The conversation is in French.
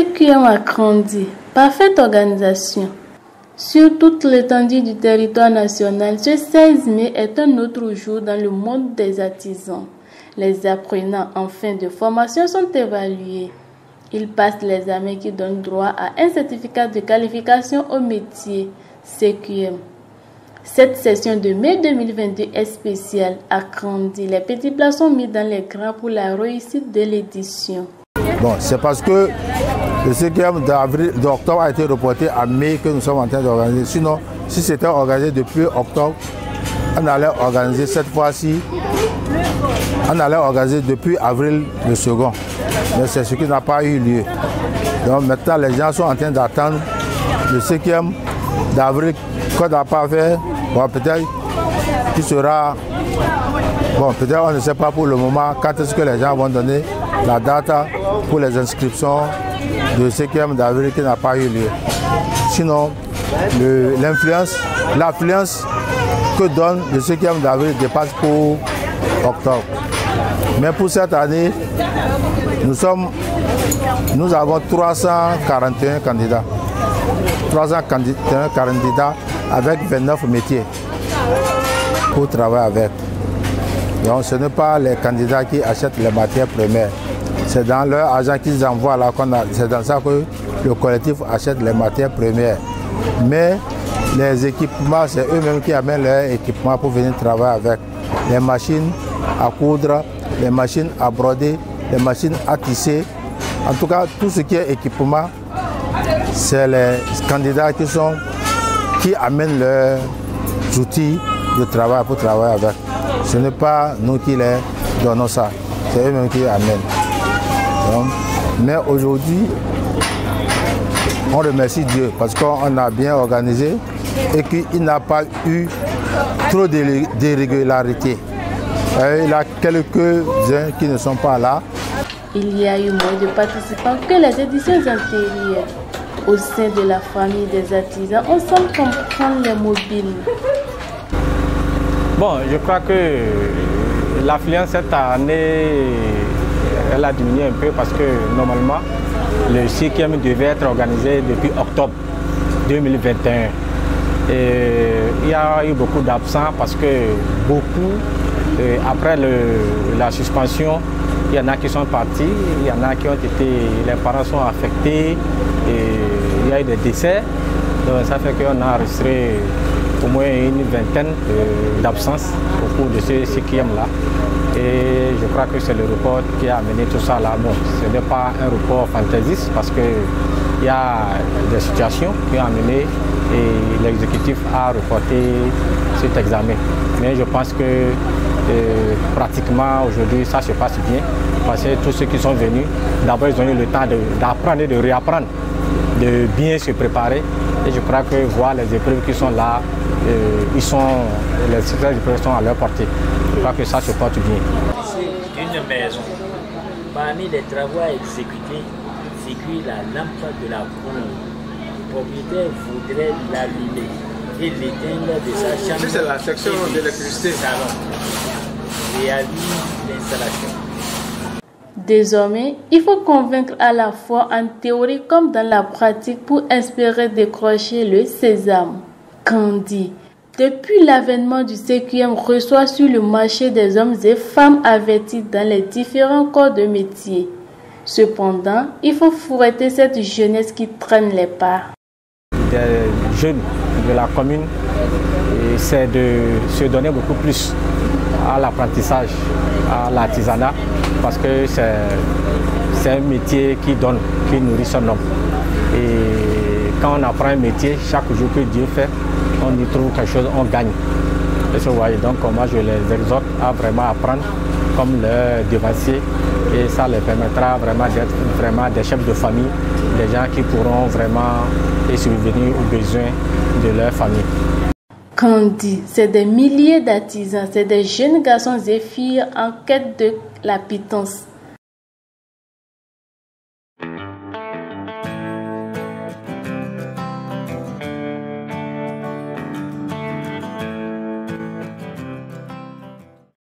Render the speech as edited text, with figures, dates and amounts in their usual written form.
CQM a grandi. Parfaite organisation. Sur toute l'étendue du territoire national, ce 16 mai est un autre jour dans le monde des artisans. Les apprenants en fin de formation sont évalués. Ils passent l'examen qui donne droit à un certificat de qualification au métier CQM. Cette session de mai 2022 est spéciale, a grandi. Les petits plats sont mis dans les grands pour la réussite de l'édition. Bon, c'est parce que le CQM d'octobre a été reporté à mai que nous sommes en train d'organiser. Sinon, si c'était organisé depuis octobre, on allait organiser cette fois-ci, on allait organiser depuis avril le second. Mais c'est ce qui n'a pas eu lieu. Donc maintenant, les gens sont en train d'attendre le 5e d'avril qu'on n'a pas fait. Bon, peut-être qu'il sera... Bon, peut-être on ne sait pas pour le moment quand est-ce que les gens vont donner la date pour les inscriptions du 5e d'avril qui n'a pas eu lieu. Sinon, l'affluence que donne le 5e d'avril dépasse pour octobre. Mais pour cette année, nous avons 341 candidats. 341 candidats avec 29 métiers pour travailler avec. Donc ce n'est pas les candidats qui achètent les matières premières. C'est dans leur argent qu'ils envoient là, c'est dans ça que le collectif achète les matières premières. Mais les équipements, c'est eux-mêmes qui amènent leurs équipements pour venir travailler avec. Les machines à coudre, les machines à broder, les machines à tisser. En tout cas, tout ce qui est équipement, c'est les candidats qui amènent leurs outils de travail pour travailler avec. Ce n'est pas nous qui les donnons ça, c'est eux-mêmes qui amènent. Donc, mais aujourd'hui, on remercie Dieu parce qu'on a bien organisé et qu'il n'a pas eu trop d'irrégularités. Il y a quelques-uns qui ne sont pas là. Il y a eu moins de participants que les éditions antérieures. Au sein de la famille des artisans, on semble comprendre les mobiles. Bon, je crois que l'affluence cette année, elle a diminué un peu parce que normalement, le 5e devait être organisé depuis octobre 2021. Et il y a eu beaucoup d'absents parce que beaucoup, après la suspension, il y en a qui sont partis, il y en a qui ont été, les parents sont affectés, et il y a eu des décès. Donc ça fait qu'on a enregistré au moins une vingtaine d'absences au cours de ce 5e-là. Et je crois que c'est le report qui a amené tout ça là. Bon, ce n'est pas un report fantaisiste parce qu'il y a des situations qui ont amené et l'exécutif a reporté cet examen. Mais je pense que pratiquement aujourd'hui ça se passe bien parce que tous ceux qui sont venus, d'abord ils ont eu le temps d'apprendre et de réapprendre, de bien se préparer. Et je crois que voir les épreuves qui sont là, les épreuves sont à leur portée. Je crois que ça se porte bien. C'est une maison. Parmi les travaux à exécuter, figure la lampe de la cour. Le propriétaire voudrait l'allumer et l'éteindre de sa chambre. C'est la section d'électricité. Et allume l'installation. Désormais, il faut convaincre à la fois en théorie comme dans la pratique pour espérer décrocher le sésame. Candy, depuis l'avènement du CQM, reçoit sur le marché des hommes et femmes avertis dans les différents corps de métier. Cependant, il faut fouetter cette jeunesse qui traîne les pas. Des jeunes de la commune, c'est de se donner beaucoup plus à l'apprentissage, à l'artisanat, parce que c'est un métier qui donne, qui nourrit son homme. Et quand on apprend un métier, chaque jour que Dieu fait, on y trouve quelque chose, on gagne. Et vous voyez, donc moi je les exhorte à vraiment apprendre comme leurs devanciers et ça les permettra vraiment d'être vraiment des chefs de famille, des gens qui pourront vraiment subvenir aux besoins de leur famille. Candy, c'est des milliers d'artisans, c'est des jeunes garçons et filles en quête de la pitance.